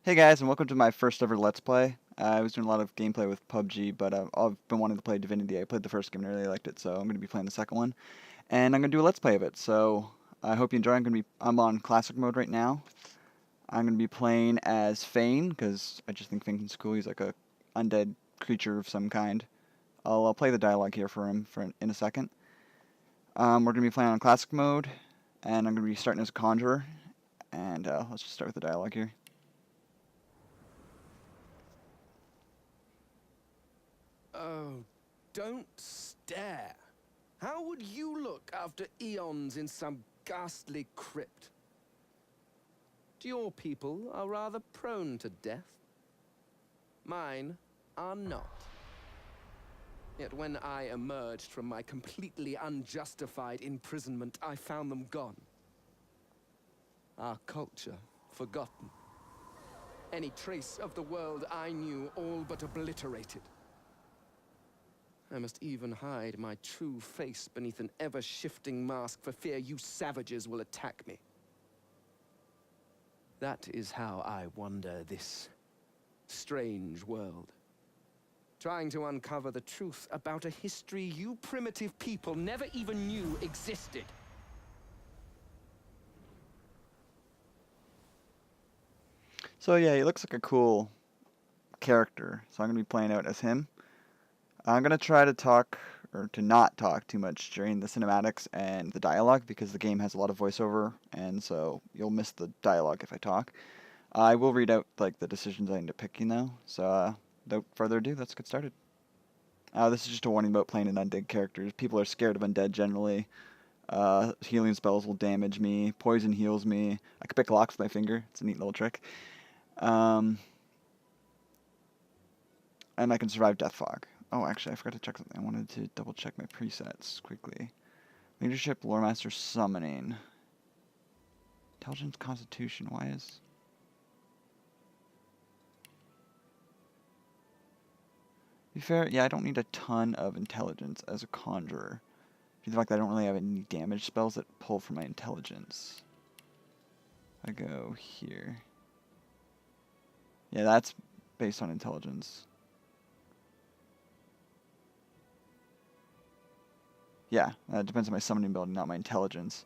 Hey guys, and welcome to my first ever Let's Play. I was doing a lot of gameplay with PUBG, but I've been wanting to play Divinity. I played the first game and really liked it, so I'm going to be playing the second one. And I'm going to do a Let's Play of it, so I hope you enjoy. I'm on Classic mode right now. I'm going to be playing as Fane, because I just think Fane's cool. He's like a undead creature of some kind. I'll play the dialogue here for him in a second. We're going to be playing on Classic mode, and I'm going to be starting as a Conjurer. And let's just start with the dialogue here. Oh, don't stare. How would you look after eons in some ghastly crypt? Your people are rather prone to death. Mine are not. Yet when I emerged from my completely unjustified imprisonment, I found them gone. Our culture forgotten. Any trace of the world I knew all but obliterated. I must even hide my true face beneath an ever-shifting mask for fear you savages will attack me. That is how I wander this strange world. Trying to uncover the truth about a history you primitive people never even knew existed. So yeah, he looks like a cool character, so I'm going to be playing out as him. I'm going to try to talk, or to not talk too much during the cinematics and the dialogue, because the game has a lot of voiceover, and so you'll miss the dialogue if I talk. I will read out like the decisions I end up picking though, so without further ado, let's get started. This is just a warning about playing an undead character. People are scared of undead generally. Healing spells will damage me. Poison heals me. I can pick locks with my finger. It's a neat little trick. And I can survive Death Fog. Oh, actually, I forgot to check something. I wanted to double check my presets quickly. Leadership, Loremaster, Summoning. Intelligence, Constitution. Why is... To be fair, yeah, I don't need a ton of intelligence as a conjurer. Due to the fact that I don't really have any damage spells that pull from my intelligence. I go here. Yeah, that's based on intelligence. Yeah, that depends on my summoning ability, not my intelligence.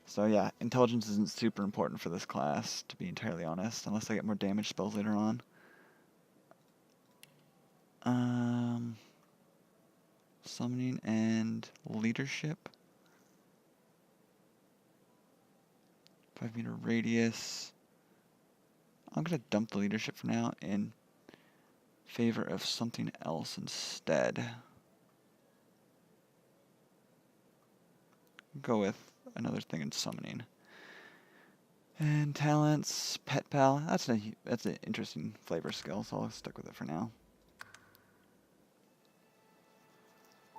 So yeah, intelligence isn't super important for this class, to be entirely honest, unless I get more damage spells later on. Summoning and leadership. 5-meter radius. I'm gonna dump the leadership for now in favor of something else instead. Go with another thing in summoning. And talents, pet pal. That's an interesting flavor skill, so I'll stick with it for now.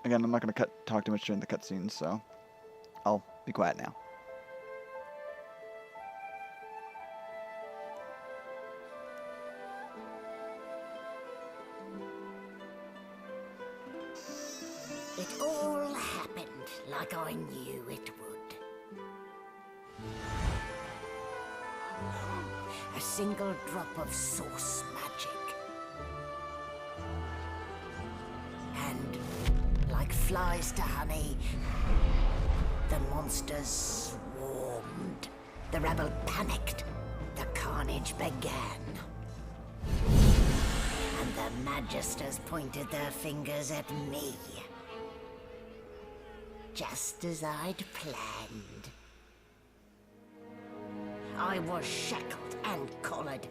Again, I'm not going to talk too much during the cutscenes, so I'll be quiet now. It all happened like I knew it would. A single drop of source magic. And like flies to honey, the monsters swarmed. The rebel panicked. The carnage began. And the magisters pointed their fingers at me. Just as I'd planned. I was shackled and collared,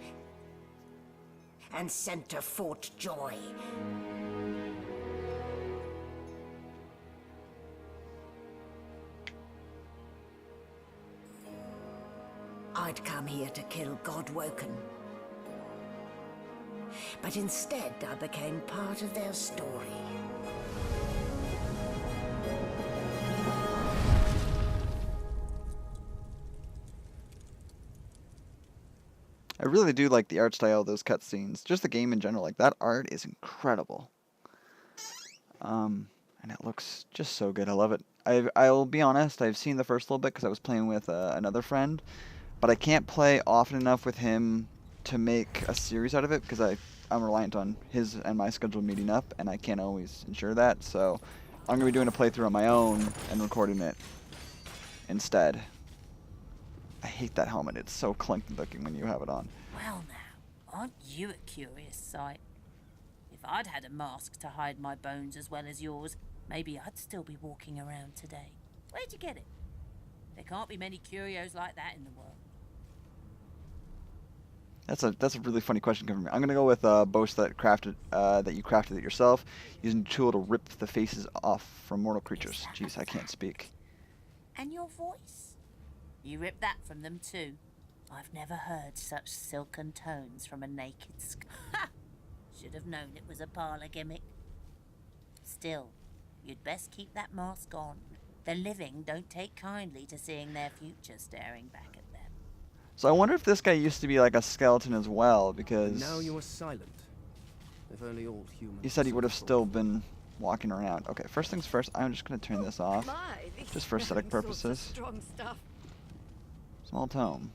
and sent to Fort Joy. I'd come here to kill Godwoken. But instead, I became part of their story. I really do like the art style of those cutscenes. Just the game in general, like that art is incredible. And it looks just so good. I love it. I'll be honest, I've seen the first little bit because I was playing with another friend, but I can't play often enough with him to make a series out of it because I'm reliant on his and my schedule meeting up, and I can't always ensure that. So I'm gonna be doing a playthrough on my own and recording it instead. I hate that helmet. It's so clunky looking when you have it on. Well now, aren't you a curious sight? If I'd had a mask to hide my bones as well as yours, maybe I'd still be walking around today. Where'd you get it? There can't be many curios like that in the world. That's a really funny question coming from me. I'm gonna go with boast that you crafted it yourself, using a tool to rip the faces off from mortal creatures. Jeez, I can't speak. And your voice? You ripped that from them too. I've never heard such silken tones from a naked Ha! Should have known it was a parlor gimmick. Still, you'd best keep that mask on. The living don't take kindly to seeing their future staring back at them. So I wonder if this guy used to be like a skeleton as well, because Now you are silent. If only all humans. he said he would have still been walking around. Okay, first things first, I'm just gonna turn this off, My, just for aesthetic purposes. Strong stuff. Small tome.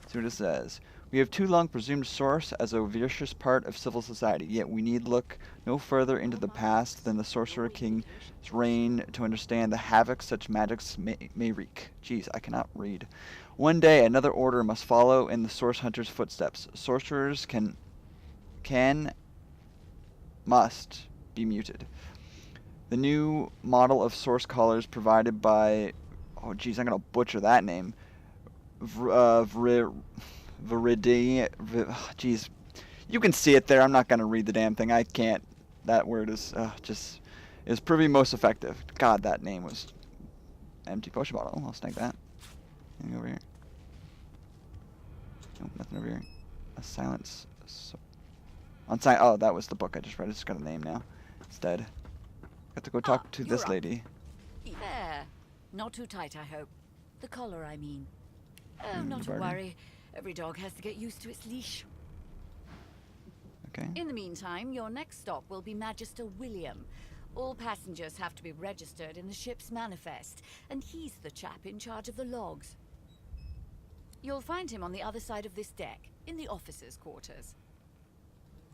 See what it says. We have too long presumed source as a vicious part of civil society, yet we need look no further into the past than the Sorcerer King's reign to understand the havoc such magics may wreak. Jeez, I cannot read. One day, another order must follow in the Source Hunter's footsteps. Sorcerers must be muted. The new model of source collars provided by, oh geez, I'm gonna butcher that name. Jeez, you can see it there. I'm not gonna read the damn thing. I can't. That word is proving most effective. God, that name was empty potion bottle. I'll snag that. Anything over here? Nope, nothing over here. A silence. Oh, that was the book I just read. I just got a name now. Instead, got to go talk to this lady. There. Not too tight, I hope. The collar, I mean. Not to bargain. worry. Every dog has to get used to its leash. Okay. In the meantime, your next stop will be Magister William. All passengers have to be registered in the ship's manifest, and he's the chap in charge of the logs. You'll find him on the other side of this deck, in the officers' quarters.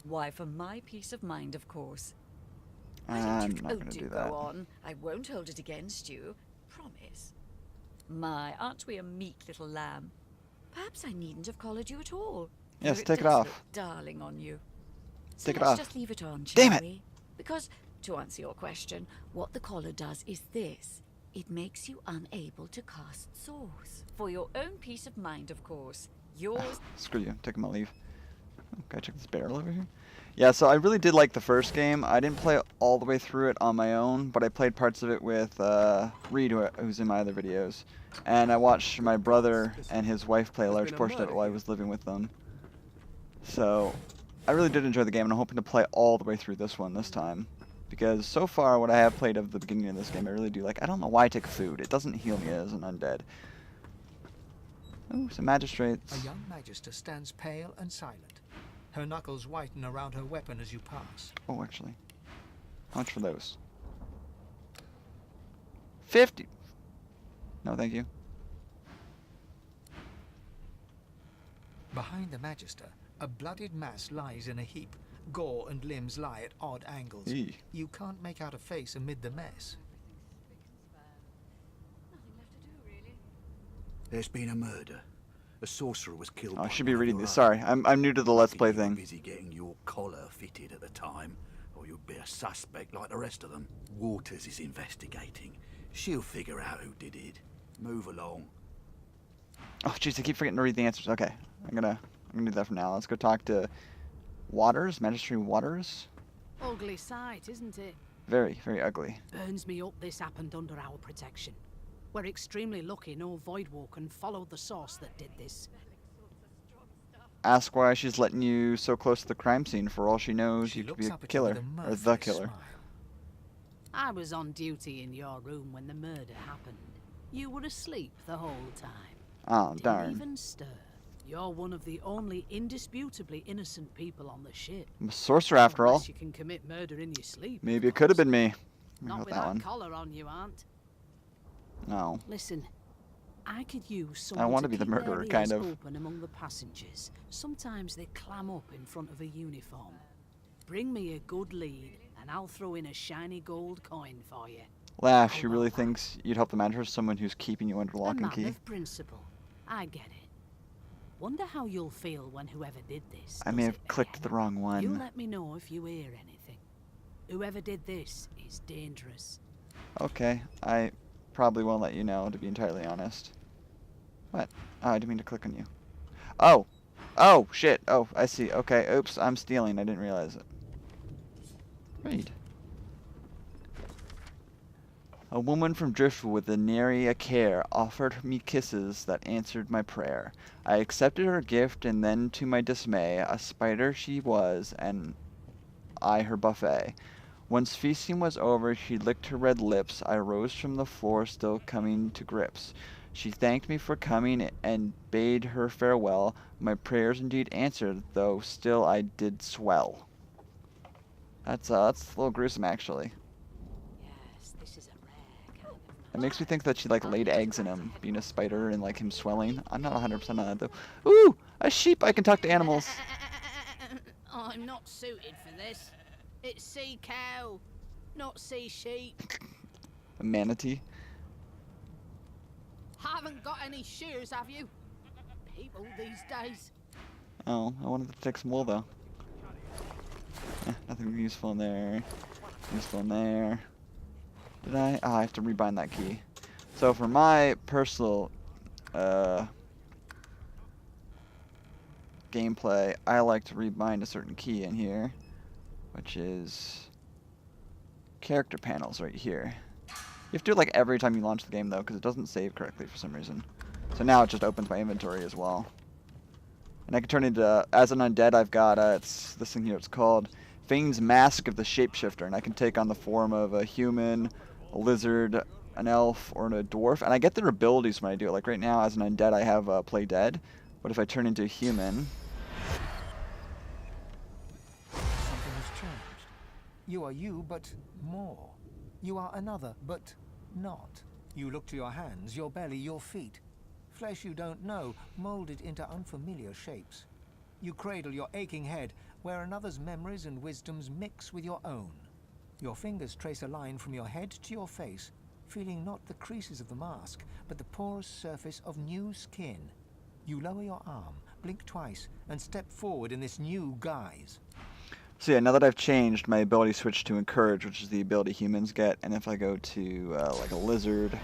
Why, for my peace of mind, of course. I'm not gonna do that. Go on. I won't hold it against you. Promise. My, aren't we a meek little lamb? Perhaps I needn't have collared you at all. Yes, for take it does off. look darling on you. So Take it let's off. just leave it on, Damn shall it. we? Because, to answer your question, what the collar does is this. It makes you unable to cast Source. For your own peace of mind, of course. Yours. Screw you. Taking my leave. Oh, can I check this barrel over here? Yeah, so I really did like the first game. I didn't play all the way through it on my own, but I played parts of it with Reed, who's in my other videos. And I watched my brother and his wife play a large portion of it while I was living with them. So I really did enjoy the game, and I'm hoping to play all the way through this one this time. Because so far, what I have played of the beginning of this game, I really do like. I don't know why I take food. It doesn't heal me as an undead. Oh, some magistrates. A young magister stands pale and silent. Her knuckles whiten around her weapon as you pass. Oh, actually. How much for those? 50. No, thank you. Behind the magister, a bloodied mass lies in a heap. Gore and limbs lie at odd angles. Eee. You can't make out a face amid the mess. There's been a murder. A sorcerer was killed. Oh, I by should be one of reading your this. own. Sorry, I'm new to the Let's Play You were thing. busy getting your collar fitted at the time, or you'd be a suspect like the rest of them. Waters is investigating. She'll figure out who did it. Move along. Oh, jeez, I keep forgetting to read the answers. Okay, I'm gonna do that for now. Let's go talk to Waters, Magistrate Waters. Ugly sight, isn't it? Very, very ugly. Burns me up this happened under our protection. We're extremely lucky no Voidwalker followed the source that did this. Ask why she's letting you so close to the crime scene. For all she knows, She you could looks be a up at you killer, with a or the mirthless killer. smile. I was on duty in your room when the murder happened. You were asleep the whole time. Oh, Didn't darn. even stir. You're one of the only indisputably innocent people on the ship. I'm a sorcerer after all. Unless you can commit murder in your sleep. Maybe of it could have course. been me. Not About with that that one. collar on you, Aunt. No. Listen, I could use I someone want to to be the keep their murderer, ears kind of. open among the passengers. Sometimes they clam up in front of a uniform. Bring me a good lead, and I'll throw in a shiny gold coin for you. Laugh, How she really about that? thinks you'd help the manager, someone who's keeping you under A lock and man key. of principle. I get it. Wonder how you'll feel when whoever did this I does may have it clicked the again. wrong You one. let me know if you hear anything. Whoever did this is dangerous. Okay, I probably won't let you know, to be entirely honest. What? Oh, I didn't mean to click on you. Oh! Oh, shit. Oh, I see. Okay, oops, I'm stealing. I didn't realize it. Read. A woman from Driftwood with a nary a care offered me kisses that answered my prayer. I accepted her gift, and then, to my dismay, a spider she was, and I her buffet. Once feasting was over, she licked her red lips. I rose from the floor, still coming to grips. She thanked me for coming and bade her farewell. My prayers indeed answered, though still I did swell. That's a little gruesome, actually. Yes, this is a rare kind of It makes me think that she like laid eggs in him, being a spider and like him swelling. I'm not 100% on that though. Ooh, a sheep! I can talk to animals. I'm not suited for this. It's sea cow, not sea sheep. A manatee. Haven't got any shears, have you? People these days. Oh, I wanted to take some wool though. Nothing useful in there. Useful in there. Did I? Oh, I have to rebind that key. So for my personal gameplay, I like to rebind a certain key in here, which is character panels right here. You have to do it like every time you launch the game though, because it doesn't save correctly for some reason. So now it just opens my inventory as well. And I can turn into, as an undead, I've got, it's this thing here, it's called Fane's Mask of the Shapeshifter, and I can take on the form of a human, a lizard, an elf, or a dwarf, and I get their abilities when I do it. Like right now, as an undead, I have Play Dead, but if I turn into a human... Something has changed. You are you, but more. You are another, but not. You look to your hands, your belly, your feet. Flesh you don't know, molded into unfamiliar shapes. You cradle your aching head, where another's memories and wisdoms mix with your own. Your fingers trace a line from your head to your face, feeling not the creases of the mask, but the porous surface of new skin. You lower your arm, blink twice, and step forward in this new guise. So yeah, now that I've changed, my ability switched to Encourage, which is the ability humans get, and if I go to, like a lizard...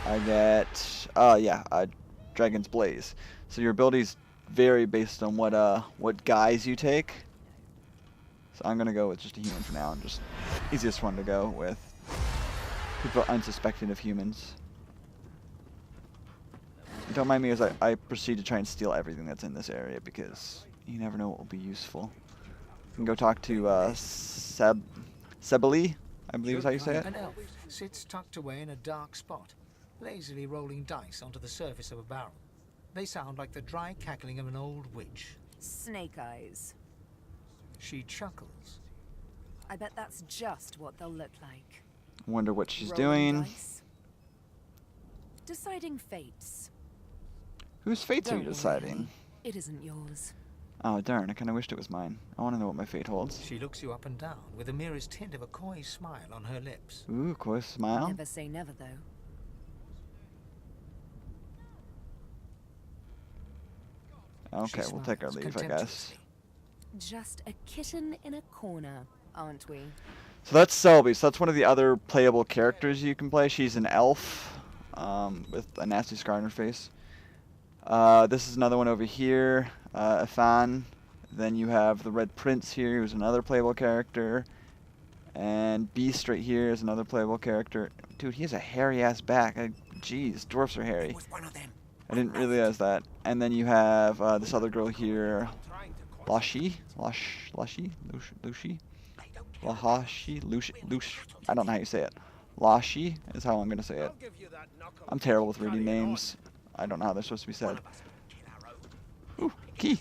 I get, Dragon's Blaze. So your abilities vary based on what guise you take. So I'm gonna go with just a human for now, and just easiest one to go with. People unsuspecting of humans. And don't mind me as I proceed to try and steal everything that's in this area, because you never know what will be useful. You can go talk to Sebeli, I believe is how you say it. An elf sits tucked away in a dark spot, lazily rolling dice onto the surface of a barrel. They sound like the dry cackling of an old witch. Snake eyes. She chuckles. I bet that's just what they'll look like. Wonder what she's Rolling doing. dice. Deciding fates. Whose fates are you Don't worry, deciding? it isn't yours. Oh darn, I kinda wished it was mine. I wanna know what my fate holds. She looks you up and down, with the merest hint of a coy smile on her lips. Ooh, coy smile. Never say never, though. Okay, She we'll take our smiles leave, I guess. contemptuously. Just a kitten in a corner, aren't we? So that's Selby. So that's one of the other playable characters you can play. She's an elf with a nasty scar on her face. This is another one over here, Afan. Then you have the Red Prince here, who's another playable character. And Beast right here is another playable character. Dude, he has a hairy-ass back. Jeez, dwarfs are hairy. I didn't realize that. And then you have this other girl here, Lashi? Lashi? Lushi? Lahashi? Lush. I don't know how you say it. Lashi is how I'm going to say it. I'm terrible with reading names. I don't know how they're supposed to be said. Ooh, key.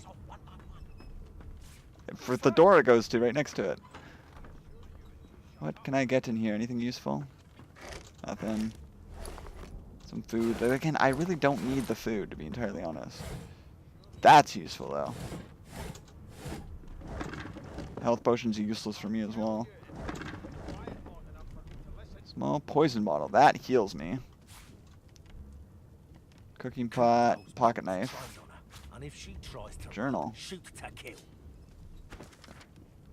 For the door it goes to, right next to it. What can I get in here? Anything useful? Nothing. Some food. Again, I really don't need the food, to be entirely honest. That's useful, though. Health potions are useless for me as well. Small poison bottle. That heals me. Cooking pot. Pocket knife. Journal.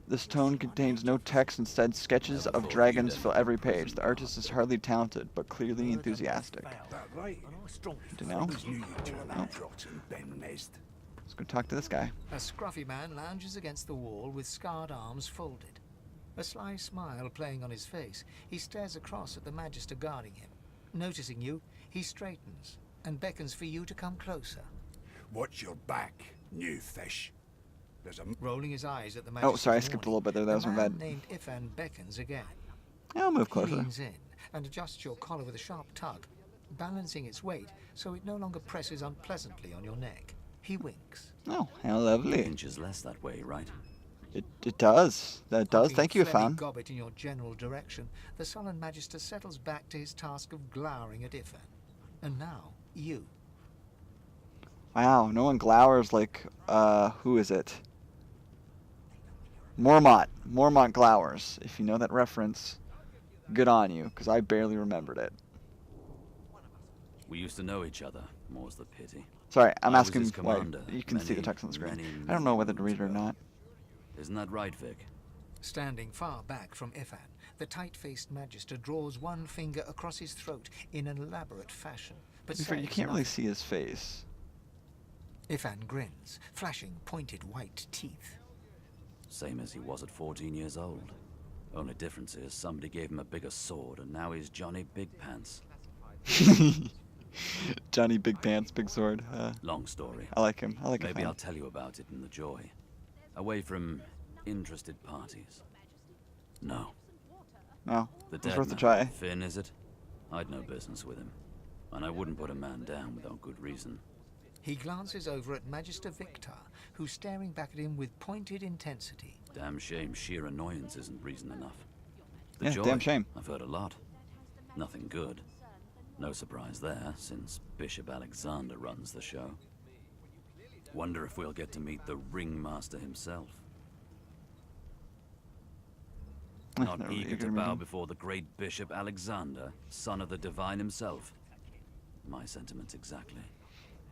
This tome contains no text, instead sketches of dragons fill every page. The artist is hardly talented, but clearly enthusiastic. Do you know? Nope. Let's go talk to this guy. A scruffy man lounges against the wall with scarred arms folded. A sly smile playing on his face, he stares across at the Magister guarding him. Noticing you, he straightens and beckons for you to come closer. Watch your back, new fish. There's a... Rolling his eyes at the Magister's Oh, sorry, I skipped a little bit there. That was my bad. The man named Ifan beckons again. I'll move He closer. leans in and adjusts your collar with a sharp tug, balancing its weight so it no longer presses unpleasantly on your neck. He winks. Oh, how lovely. Inches less that way, right? It does. That does. Popping Thank you, a phlegmy Ifan. gobbet in your general direction, the sullen Magister settles back to his task of glowering at Ifan. And now, you. Wow, no one glowers like, who is it? Mormont. Mormont glowers. If you know that reference, good on you, because I barely remembered it. We used to know each other, more's the pity. Sorry, I'm I was asking his why. commander You can see the many, text on the screen. many, I don't know whether to many read it or moons not. Isn't that right, Vic? Standing far back from Ifan, the tight-faced Magister draws one finger across his throat in an elaborate fashion. But To be fair, you says can't really nothing. see his face. Ifan grins, flashing pointed white teeth. Same as he was at 14 years old. Only difference is somebody gave him a bigger sword and now he's Johnny Big Pants. Johnny Big Pants, Big Sword. Long story. I like him. I like him. Maybe I'll tell you about it in the Joy. Away from interested parties. No. No, The it's dead worth a man, try. Finn, is it? I'd no business with him. And I wouldn't put a man down without good reason. He glances over at Magister Victor, who's staring back at him with pointed intensity. Damn shame sheer annoyance isn't reason enough. The Yeah, Joy, damn shame. I've heard a lot. Nothing good. No surprise there, since Bishop Alexander runs the show. Wonder if we'll get to meet the ringmaster himself. Not Never eager eager to to meet bow him. before the great Bishop Alexander, son of the divine himself. My sentiments exactly.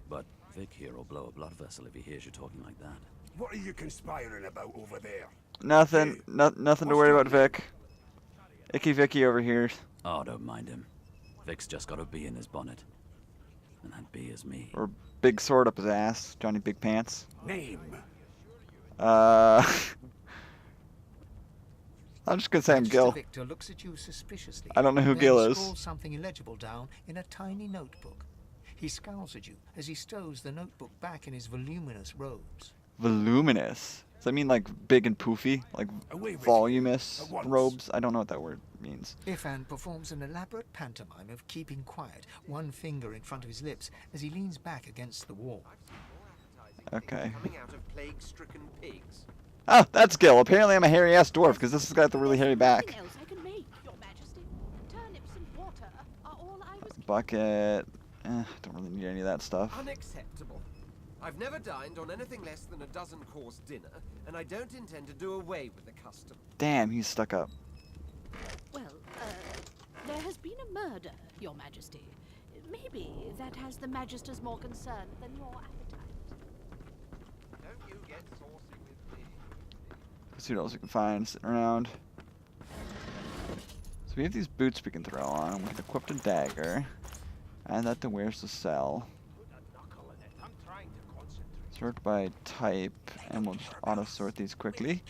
But Vic here will blow a blood vessel if he hears you talking like that. What are you conspiring about over there? Nothing. Nothing to worry about, Vic. Icky Vicky over here. Oh, don't mind him. Vic's just got a bee in his bonnet. And that bee is me. Or big sword up his ass. Johnny Big Pants. Name. I'm just gonna say I'm Magister Gil. Victor looks at you suspiciously. I don't know who then Gil is. scrawls something illegible down in a tiny notebook. He scowls at you as he stows the notebook back in his voluminous robes. Voluminous. Does that mean like big and poofy? Like Away with you, voluminous at once. robes? I don't know what that word means. Ifan performs an elaborate pantomime of keeping quiet, one finger in front of his lips as he leans back against the wall. Okay. Coming out of plague-stricken pigs. Oh, that's Gil. Apparently I'm a hairy-ass dwarf because this has got the really hairy back. Nothing else I can make, Your Majesty. Turnips and water are all I was... Bucket. Don't really need any of that stuff. Unacceptable. I've never dined on anything less than a dozen-course dinner, and I don't intend to do away with the custom. Damn, he's stuck up. Well, there has been a murder, Your Majesty. Maybe that has the Magisters more concerned than your appetite. Don't you get saucy with me. Let's see what else we can find sitting around. So we have these boots we can throw on. We can equip a dagger. Add that to where's to sell. I'm trying to concentrate. Sort by type, and we'll just auto-sort these quickly.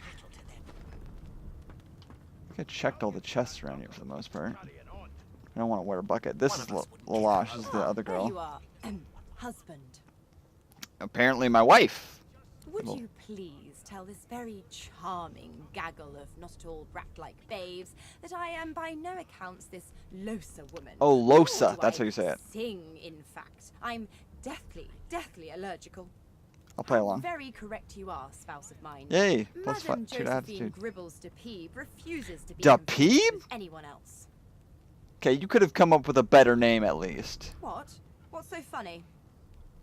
I think I checked all the chests around here for the most part. I don't want to wear a bucket. This is Lalash, this is the other There you girl. are. Husband. Apparently my wife. Would Well- you please tell this very charming gaggle of not-at-all brat-like babes that I am by no accounts this Losa woman? Oh, Nor Losa, do that's I how you say it. Sing, in fact. I'm deathly allergical. I'll play along. Very correct you are, spouse of mine. Yay, plus Madame 2 Josephine attitude. Gribbles de Peeb refuses to be De influenced Peeb? with anyone else. Okay, you could have come up with a better name at least. What? What's so funny?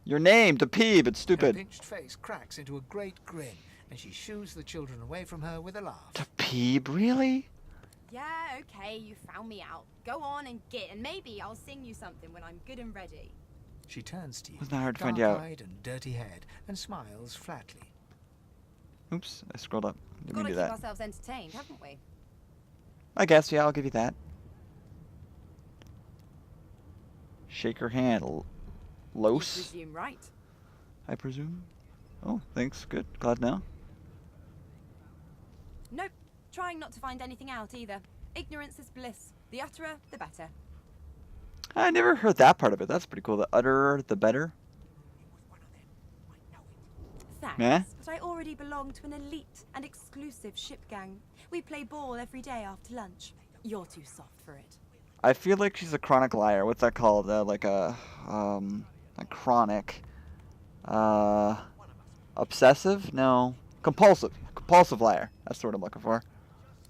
Your name, Depebe, it's Her stupid. pinched face cracks into a great grin, and she shoos the children away from her with a laugh. Depebe, really? Yeah, okay, you found me out. Go on and git, and maybe I'll sing you something when I'm good and ready. She turns to you, Wasn't that hard to find you out? dark-eyed and dirty-haired, and smiles flatly. Oops, I scrolled up. Didn't Gotta mean keep to do that. ourselves entertained, haven't we? I guess, yeah, I'll give you that. Shake her hand. You Los, presume right. I presume? Oh, thanks. Good. Glad now. Nope. Trying not to find anything out either. Ignorance is bliss. The utterer, the better. I never heard that part of it. That's pretty cool. The utterer, the better. Thanks, Yeah? but I already belong to an elite and exclusive ship gang. We play ball every day after lunch. You're too soft for it. I feel like she's a chronic liar. What's that called? Like a chronic, obsessive? No, compulsive. Compulsive liar. That's the word I'm looking for.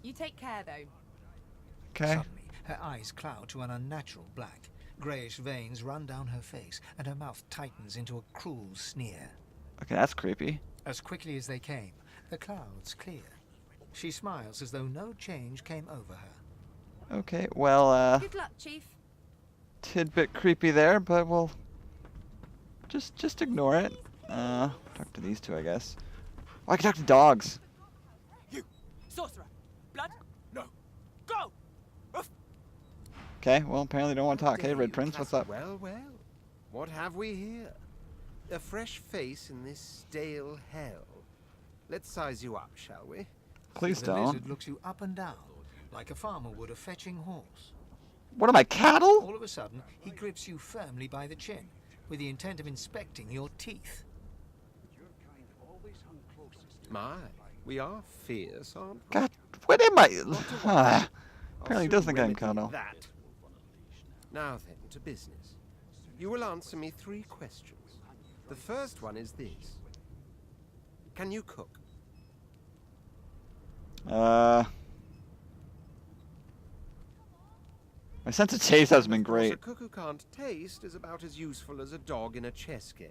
You take care, though. Okay. Suddenly, her eyes cloud to an unnatural black. Greyish veins run down her face, and her mouth tightens into a cruel sneer. Okay, that's creepy. As quickly as they came, the clouds clear. She smiles as though no change came over her. Okay, well, Good luck, Chief. tidbit creepy there, but we'll just ignore it. Talk to these two, I guess. Oh, I can talk to dogs. You, sorcerer, blood, no, go. Okay, well, apparently don't want to talk. Hey, Red Prince, what's up? Well, well. What have we here? A fresh face in this stale hell. Let's size you up, shall we? Please The don't. lizard looks you up and down, like a farmer would a fetching horse. What am I, cattle? All of a sudden, he grips you firmly by the chin, with the intent of inspecting your teeth. My, we are fierce, aren't we? God, what am I? Not to worry. Apparently I'll he does soon think I'm remedy cattle. that. Now then, to business. You will answer me 3 questions. The first one is this. Can you cook? My sense of taste has been Of course, great. a cook who can't taste is about as useful as a dog in a chess game.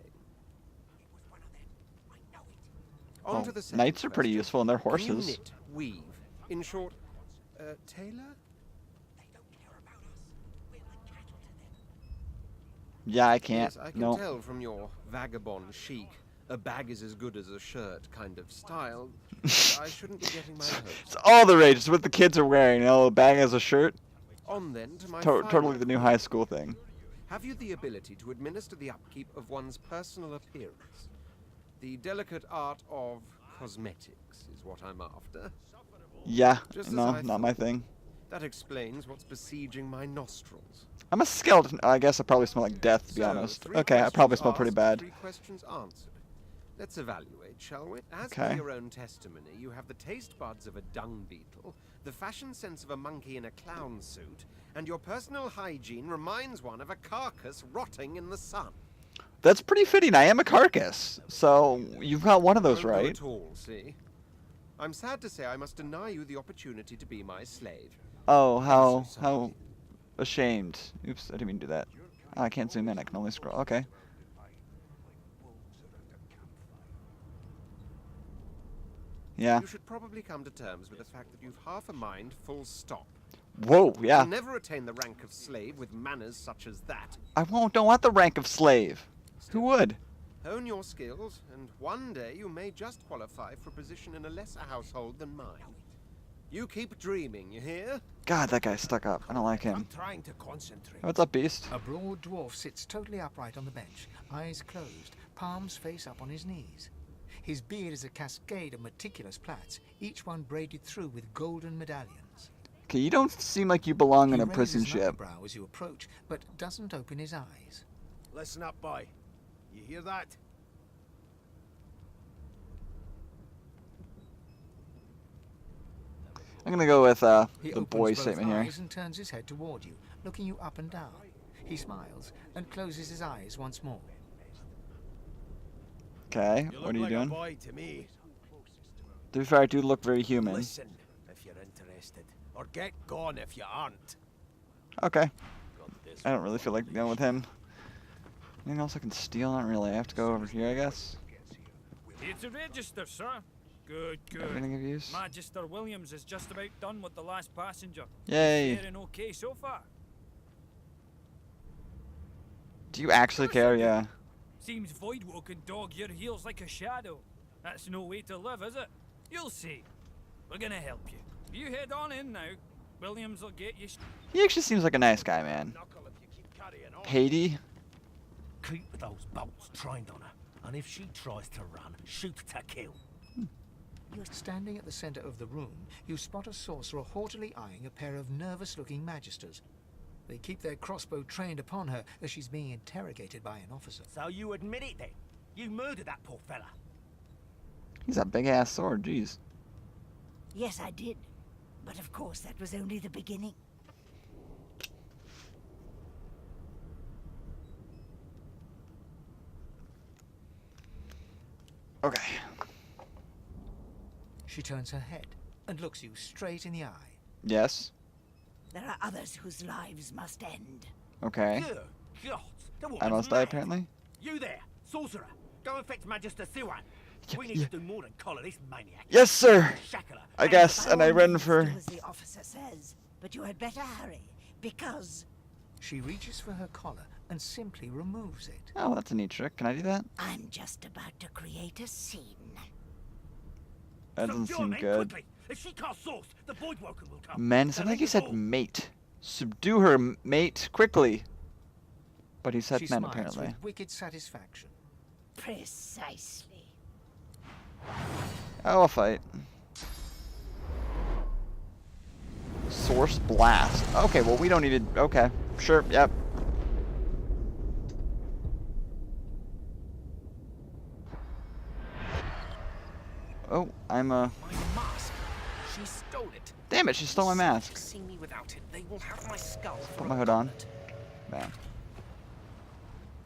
On Well, to the second knights are pretty question. useful, and they're Can you horses. knit, weave? In short, tailor? Yeah, I can't. Yes, I can No. tell from your vagabond chic, a bag is as good as a shirt kind of style. I shouldn't be getting my hopes. It's all the rage. It's what the kids are wearing. You know, a bag as a shirt. On then to my Totally final the new high school thing. Have you the ability to administer the upkeep of one's personal appearance? The delicate art of cosmetics is what I'm after. Yeah, Just as no, I not my thought. thing. That explains what's besieging my nostrils. I'm a skeleton. I guess I probably smell like death, to be So, honest. 3 Okay, I probably questions smell pretty asked, bad. 3 questions answered. Let's evaluate, shall we? As Okay. per your own testimony, you have the taste buds of a dung beetle, the fashion sense of a monkey in a clown suit, and your personal hygiene reminds one of a carcass rotting in the sun. That's pretty fitting. I am a carcass. So, you've got one of those Won't go right. at all, see? I'm sad to say I must deny you the opportunity to be my slave. Oh, I'm so how sorry. ashamed. Oops, I didn't mean to do that. I can't zoom in. I can only scroll. Okay. Yeah. You should probably come to terms with the fact that you've half a mind, full stop. Whoa, yeah. You'll never attain the rank of slave with manners such as that. I don't want the rank of slave. Who would? Hone your skills, and one day you may just qualify for a position in a lesser household than mine. You keep dreaming, you hear? God, that guy's stuck up. I don't like him. Trying to concentrate. What's up, Beast? A broad dwarf sits totally upright on the bench, eyes closed, palms face up on his knees. His beard is a cascade of meticulous plaits, each one braided through with golden medallions. Okay, you don't seem like you belong in He a raises prison an ship. eyebrow as you approach, but doesn't open his eyes. Listen up, boy. You hear that? I'm gonna go with He the opens boy both statement here. eyes and turns his head toward you, looking you up and down. He smiles and closes his eyes once more. Okay, You what look are you like a doing? boy to me. To be fair, I do look very human. Listen if you're interested, or get gone if you aren't. Okay. I don't really feel like dealing with him. Anything else I can steal? Not really. I have to go over here, I guess. Here to register, sir. Good, good. Everything of use. Magister Williams is just about done with the last passenger. Yay. Faring okay so far. Do you actually care? Yeah. Seems Voidwalk can dog your heels like a shadow. That's no way to live, is it? You'll see. We're gonna help you. You head on in now. Williams will get you. He actually seems like a nice guy, man. Haiti? Keep those bolts trained on her, and if she tries to run, shoot to kill. You're standing at the center of the room. You spot a sorcerer haughtily eyeing a pair of nervous-looking magisters. They keep their crossbow trained upon her as she's being interrogated by an officer. So you admit it then? You murdered that poor fella? He's a big-ass sword, jeez. Yes, I did. But of course, that was only the beginning. Okay. She turns her head and looks you straight in the eye. Yes. There are others whose lives must end. Okay. Good God, the I woman's must die, mad. apparently. You there, sorcerer. Go and fetch Magister Siwan. We need to do more than collar this maniac. Yes, sir. Shackle her. I guess, and I ran for... Do as the officer says, but you had better hurry, because... She reaches for her collar and simply removes it. Oh, that's a neat trick. Can I do that? I'm just about to create a scene. That doesn't seem good. Quickly. If she can't source, the Voidwalker will come. Men, it sounded like he said mate. Subdue her, mate, quickly. But he said She men, smiles apparently. with wicked satisfaction. Precisely. Oh, I'll fight. Source blast. Okay, well, we don't need to... Okay, sure, yep. Oh, I'm My mask. She stole it. Damn it, she stole my mask. See me without it, they will have my skull. Put my hood on. Bam.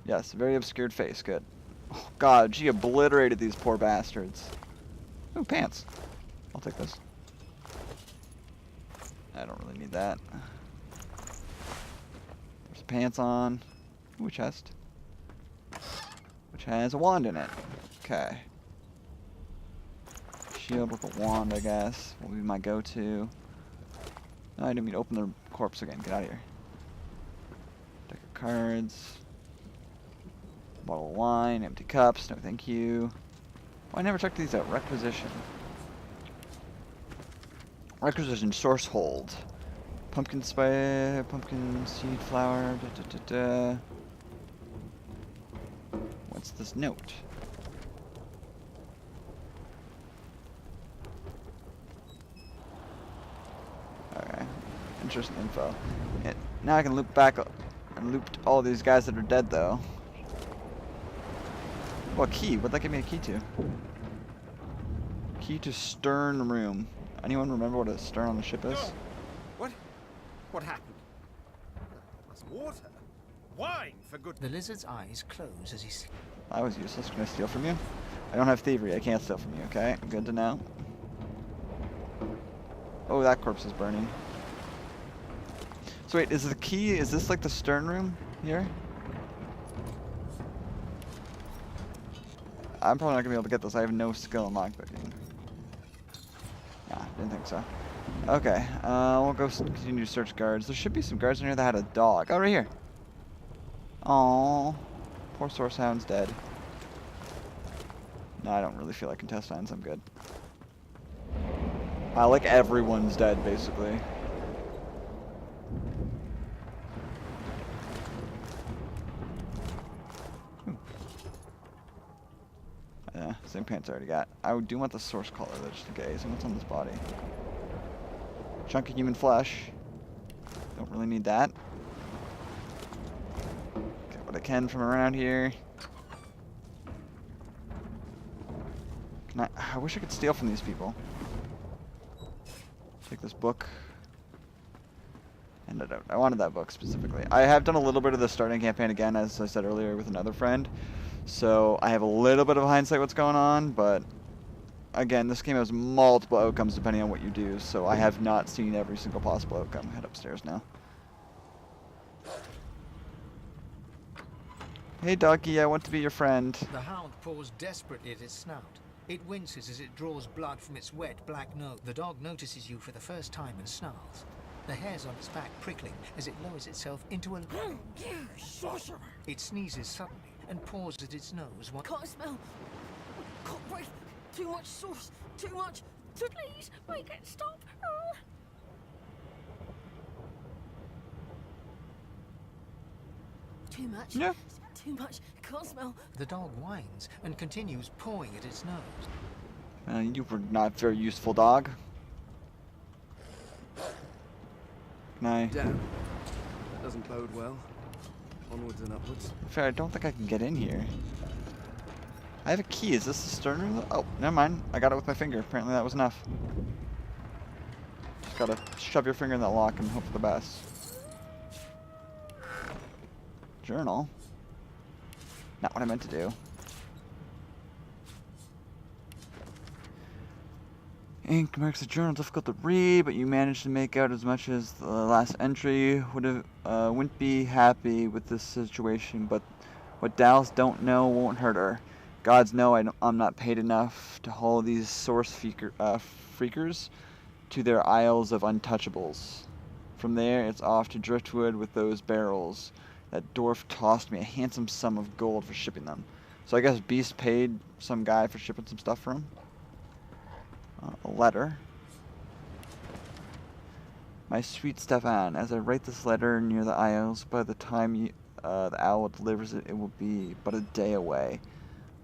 Yes, very obscured face, good. Oh, God, she obliterated these poor bastards. Ooh, pants. I'll take this. I don't really need that. There's pants on. Ooh, a chest. Which has a wand in it. Okay. Shield with a wand, I guess, will be my go-to. No, I didn't mean to open the corpse again. Get out of here. Deck of cards. Bottle of wine, empty cups, no thank you. Oh, I never checked these out. Requisition. Requisition, source hold. Pumpkin spice, pumpkin seed flour, What's this note? Okay, interesting info. Yeah, now I can loop back and looped all these guys that are dead though. What key? What'd that give me a key to? Key to stern room. Anyone remember what a stern on the ship is? What? What happened? That's water. Wine, for good... The lizard's eyes close as he... I was useless. Can I steal from you? I don't have thievery. I can't steal from you, okay? Good to know. Oh, that corpse is burning. So wait, is the key... Is this like the stern room here? I'm probably not gonna be able to get this. I have no skill in lockpicking. Nah, didn't think so. Okay, we'll go continue to search guards. There should be some guards in here that had a dog. Oh, right here. Aww. Poor source hound's dead. No, I don't really feel like intestines. I'm good. Like everyone's dead, basically. Yeah, same pants I already got. I do want the source color though, just in case. And what's on this body? Chunk of human flesh. Don't really need that. Get what I can from around here. Can I wish I could steal from these people. Take this book. And I wanted that book specifically. I have done a little bit of the starting campaign again, as I said earlier, with another friend. So I have a little bit of hindsight what's going on, but again, this game has multiple outcomes depending on what you do, so I have not seen every single possible outcome. Head upstairs now. Hey, doggy, I want to be your friend. The hound paws desperately at its snout. It winces as it draws blood from its wet black nose. The dog notices you for the first time and snarls. The hairs on its back prickling as it lowers itself into a... Sorcerer! It sneezes suddenly and paws at its nose. Can't smell. Can't breathe. Too much sauce. Too much. Please, make it stop. Too much. Yeah. Too much. Can't smell. The dog whines and continues pawing at its nose. You were not very useful, dog. Can I? Damn. That doesn't bode well. Onwards and upwards. Fair, I don't think I can get in here. I have a key. Is this the stern? Oh, never mind. I got it with my finger. Apparently that was enough. Just gotta shove your finger in that lock and hope for the best. Journal? Not what I meant to do. Ink marks the journal difficult to read, but you managed to make out as much as the last entry. Wouldn't be happy with this situation, but what Dallas don't know won't hurt her. Gods know I'm not paid enough to haul these source freakers to their isles of untouchables. From there, it's off to Driftwood with those barrels. That dwarf tossed me a handsome sum of gold for shipping them. So I guess Beast paid some guy for shipping some stuff for him. A letter. My sweet Stefan, as I write this letter near the Isles, by the time the owl delivers it, it will be but a day away.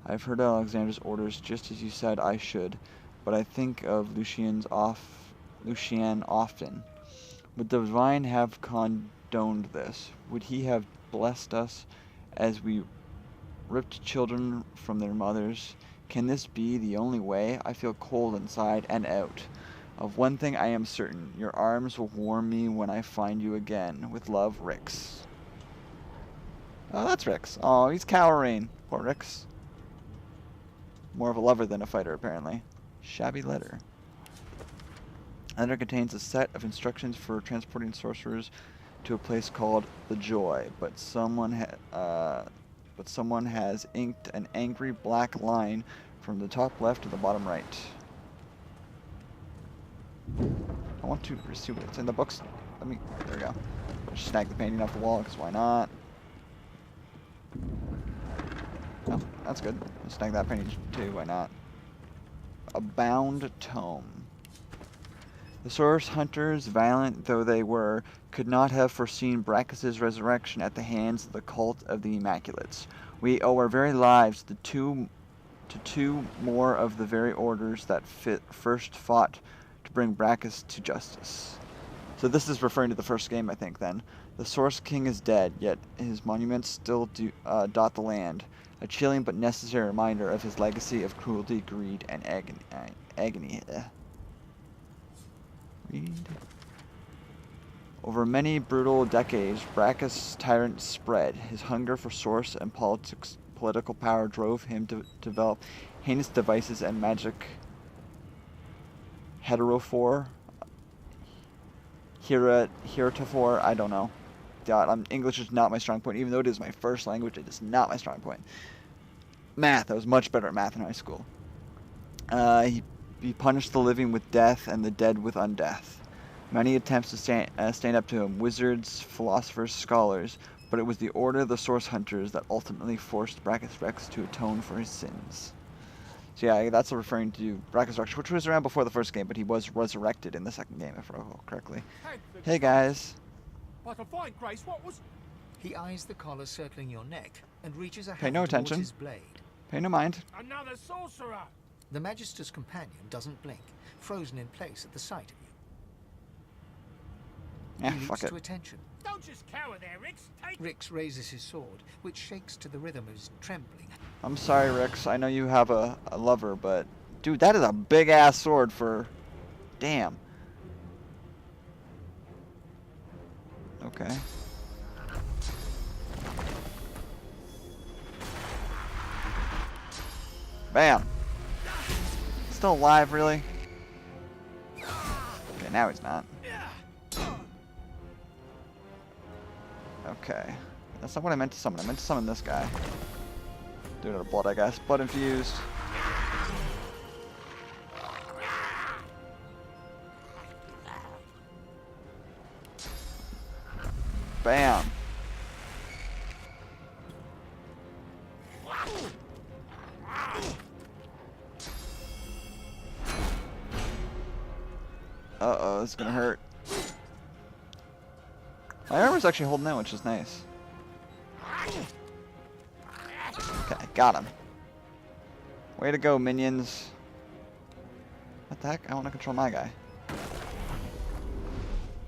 I've heard Alexander's orders just as you said I should, but I think of Lucian often. Would the divine have condoned this? Would he have blessed us as we ripped children from their mothers? Can this be the only way? I feel cold inside and out. Of one thing I am certain, your arms will warm me when I find you again. With love, Rix. Oh, that's Rix. Oh, he's cowering. Poor Rix. More of a lover than a fighter, apparently. Shabby letter. Letter contains a set of instructions for transporting sorcerers to a place called the Joy, but someone has inked an angry black line from the top left to the bottom right. I want to see what's in the books. There we go. Just snag the painting off the wall, because why not? Oh, that's good. Let's snag that painting too, why not? A bound tome. The source hunters, violent though they were, could not have foreseen Brachus' resurrection at the hands of the cult of the Immaculates. We owe our very lives to two more of the very orders that first fought to bring Brachus to justice. So this is referring to the first game, I think, then. The Source King is dead, yet his monuments still dot the land. A chilling but necessary reminder of his legacy of cruelty, greed, and agony. Read. Over many brutal decades, Brachus' tyrant spread. His hunger for source and political power drove him to develop heinous devices and magic. Heterophore, heretofore, I don't know. God, English is not my strong point. Even though it is my first language, it is not my strong point. Math, I was much better at math in high school. He punished the living with death and the dead with undeath. Many attempts to stand up to him, wizards, philosophers, scholars, but it was the order of the Source Hunters that ultimately forced Brachus Rex to atone for his sins. So yeah, that's referring to Brachus Rex, which was around before the first game, but he was resurrected in the second game, if I recall correctly. Hey guys. I can find Grace. What was... He eyes the collar circling your neck and reaches a Pay hand no towards attention. his blade. Pay no mind. Another sorcerer! The Magister's companion doesn't blink, frozen in place at the sight of you. He Fuck leaps it. to attention. Don't just cower there, Rix. Take... Rix raises his sword, which shakes to the rhythm of his trembling. I'm sorry, Rix. I know you have a lover, but... Dude, that is a big-ass sword for... Damn. Okay. Bam. Still alive, really? Okay, now he's not. Okay. That's not what I meant to summon. I meant to summon this guy. Do it out of blood, I guess. Blood infused. Bam. Uh-oh, this is gonna hurt. My armor's actually holding out, which is nice. Okay, got him. Way to go, minions. What the heck? I want to control my guy.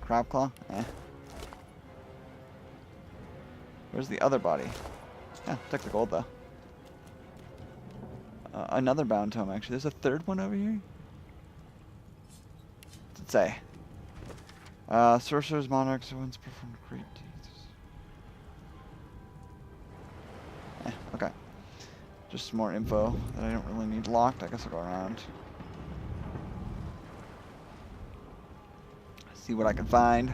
Crab claw? Eh. Where's the other body? Yeah, take the gold though. Another bound tome, actually. There's a third one over here? What's it say? Sorcerers, monarchs, who once performed great deeds. Okay. Just some more info that I don't really need locked. I guess I'll go around. See what I can find.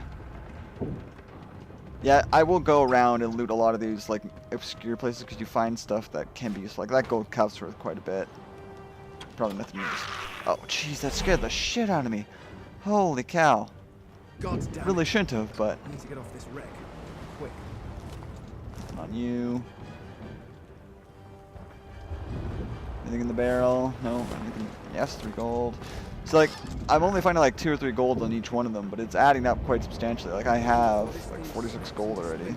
Yeah, I will go around and loot a lot of these like obscure places because you find stuff that can be useful. Like that gold cup's worth quite a bit. Probably nothing you just... Oh, jeez, that scared the shit out of me. Holy cow. God damn. Really shouldn't have, but... I need to get off this wreck. Quick. Nothing on you. Anything in the barrel? No. Anything? Yes, 3 gold. So like, I'm only finding like 2 or 3 gold on each one of them, but it's adding up quite substantially. Like I have like 46 gold already.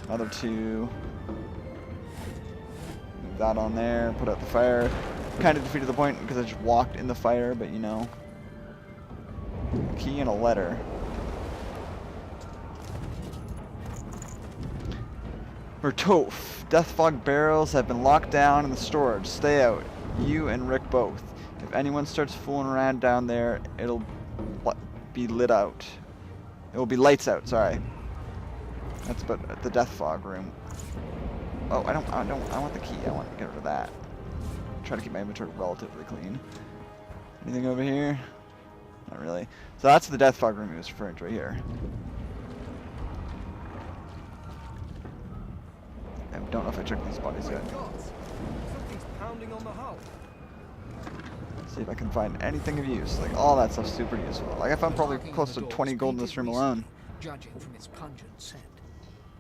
Another 2. Move that on there. Put out the fire. Kind of defeated the point because I just walked in the fire, but you know. A key and a letter. Vertoph. Death fog barrels have been locked down in the storage. Stay out. You and Rick both. If anyone starts fooling around down there, it'll be lit out. It will be lights out, sorry. That's about the death fog room. Oh, I want the key. I want to get rid of that. Try to keep my inventory relatively clean. Anything over here? Not really. So that's the death fog room he was referring to right here. I don't know if I checked these bodies yet. Something's pounding on the hull. See if I can find anything of use. Like all that stuff's super useful. Like I found probably close to 20 gold in this room alone. Judging from its pungent scent,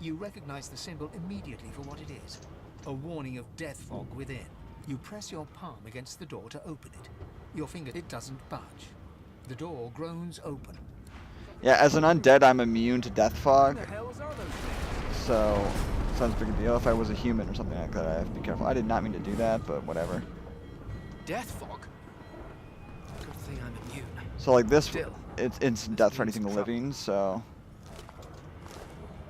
you recognize the symbol immediately for what it is. A warning of death fog within. You press your palm against the door to open it. Your finger, it doesn't budge. The door groans open. Yeah, as an undead, I'm immune to death fog. So, sounds big a deal. If I was a human or something like that, I have to be careful. I did not mean to do that, but whatever. Death fog? Good thing I'm immune. So like this, it's instant death for anything living, so...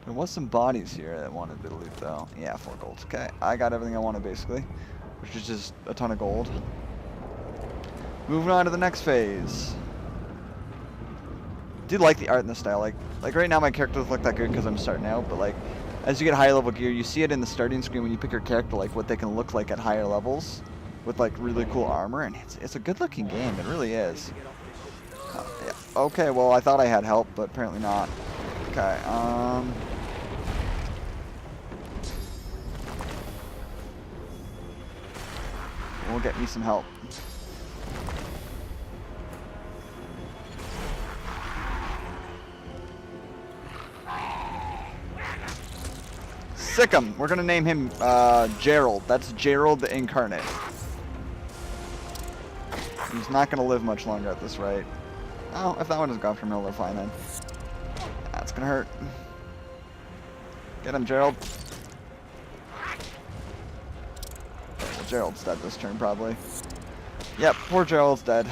There was some bodies here that wanted a bit of loot though. Yeah, 4 gold. Okay, I got everything I wanted basically. Which is just a ton of gold. Moving on to the next phase. I do like the art and the style. Like right now my character doesn't look that good because I'm starting out, but like as you get higher level gear, you see it in the starting screen when you pick your character, like what they can look like at higher levels with like really cool armor, and it's a good looking game. It really is. Yeah. Okay, well I thought I had help, but apparently not. Okay, will get me some help. Sick him. We're gonna name him Gerald. That's Gerald the Incarnate. He's not gonna live much longer at this rate. Oh, if that one has gone from Miller, fine then. That's gonna hurt. Get him, Gerald. Gerald's dead this turn, probably. Yep, poor Gerald's dead.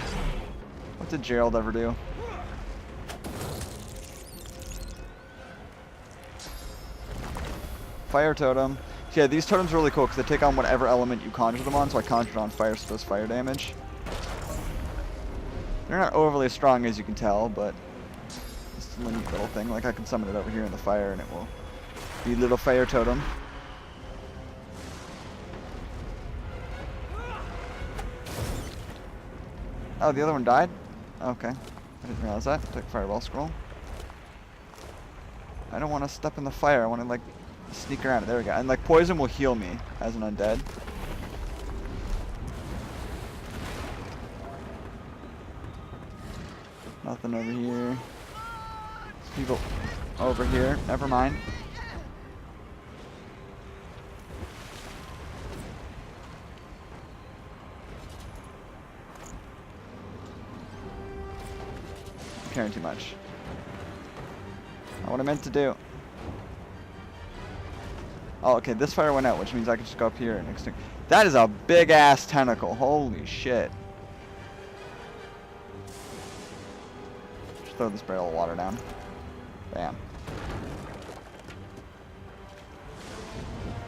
What did Gerald ever do? Fire totem. So yeah, these totems are really cool because they take on whatever element you conjure them on. So I conjured on fire, so does fire damage. They're not overly strong, as you can tell, but it's a neat little thing. Like I can summon it over here in the fire, and it will be a little fire totem. Oh, the other one died? Okay. I didn't realize that. Take fireball scroll. I don't want to step in the fire. I want to like sneak around. There we go. And like poison will heal me as an undead. Nothing over here. There's people over here. Never mind. I'm caring too much. Not what I meant to do. Oh, okay. This fire went out, which means I can just go up here and extinct. That is a big ass tentacle. Holy shit. Throw this barrel of water down. Bam.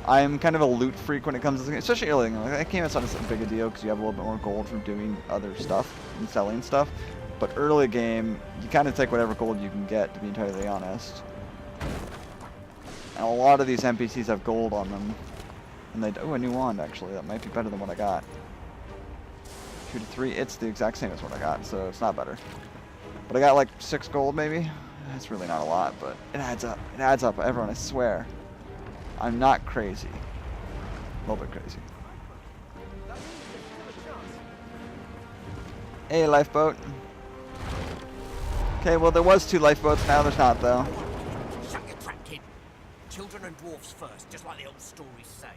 I'm kind of a loot freak when it comes to this, especially early. Like, that game, it's not as big a deal because you have a little bit more gold from doing other stuff and selling stuff. But early game, you kind of take whatever gold you can get, to be entirely honest. And a lot of these NPCs have gold on them. And they oh, a new wand actually. That might be better than what I got. 2 to 3. It's the exact same as what I got, so it's not better. But I got like 6 gold maybe. That's really not a lot, but it adds up. It adds up, everyone, I swear. I'm not crazy. A little bit crazy. Hey, lifeboat. Okay, well there was 2 lifeboats, now there's not though. Shut your trap, kid. Children and dwarfs first, just like the old stories say.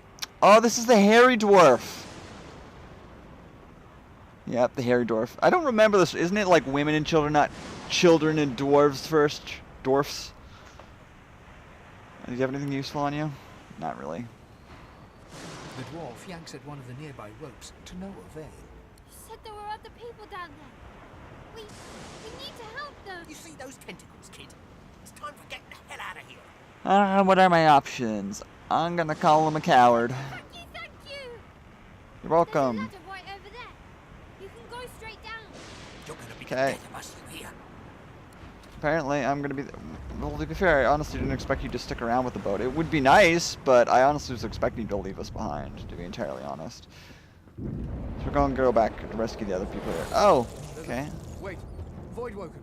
Oh, this is the hairy dwarf. Yep, the hairy dwarf. I don't remember this. Isn't it like women and children, not children and dwarves first? Dwarfs. Do you have anything useful on you? Not really. The dwarf yanks at one of the nearby ropes to no avail. You said there were other people down there. We need to help them. You see those tentacles, kid? It's time for getting the hell out of here. What are my options? I'm gonna call him a coward. Thank you. You're welcome. There's a ladder right over there. You can go straight down. You're gonna be Okay. the death of us, you hear? Apparently, I'm gonna be. Well, to be fair, I honestly didn't expect you to stick around with the boat. It would be nice, but I honestly was expecting you to leave us behind, to be entirely honest. So we're going to go back to rescue the other people here. Oh, okay. Wait, Void Woken.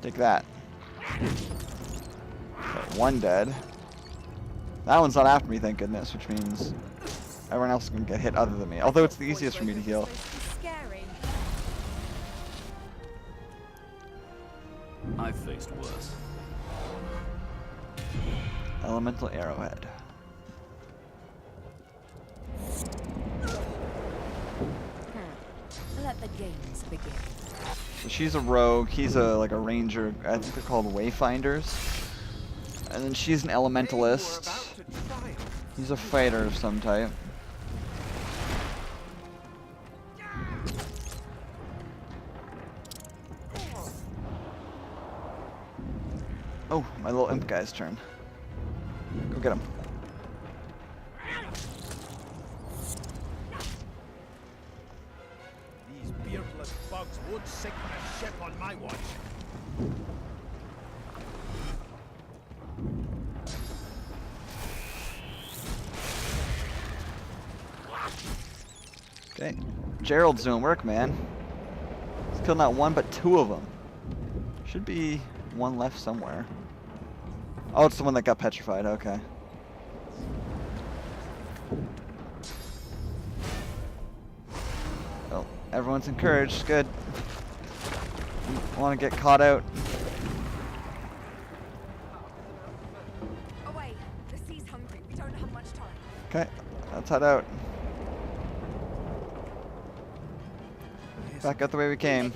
Take that. Okay, 1 dead. That one's not after me, thank goodness, which means everyone else can get hit other than me. Although it's the easiest for me to heal. Scary. I've faced worse. Elemental arrowhead. Let the games begin. So she's a rogue, he's a like a ranger. I think they're called wayfinders. And then she's an elementalist. He's a fighter of some type. Oh, my little imp guy's turn. Go get him. These beardless bugs won't sink a ship on my watch. Okay. Gerald's doing work, man. He's killed not 1, but 2 of them. Should be 1 left somewhere. Oh, it's the one that got petrified. Okay. Oh, everyone's encouraged. Good. Want to get caught out. Away. The sea's hungry. We don't have much time. Okay, let's head out. Back out the way we came.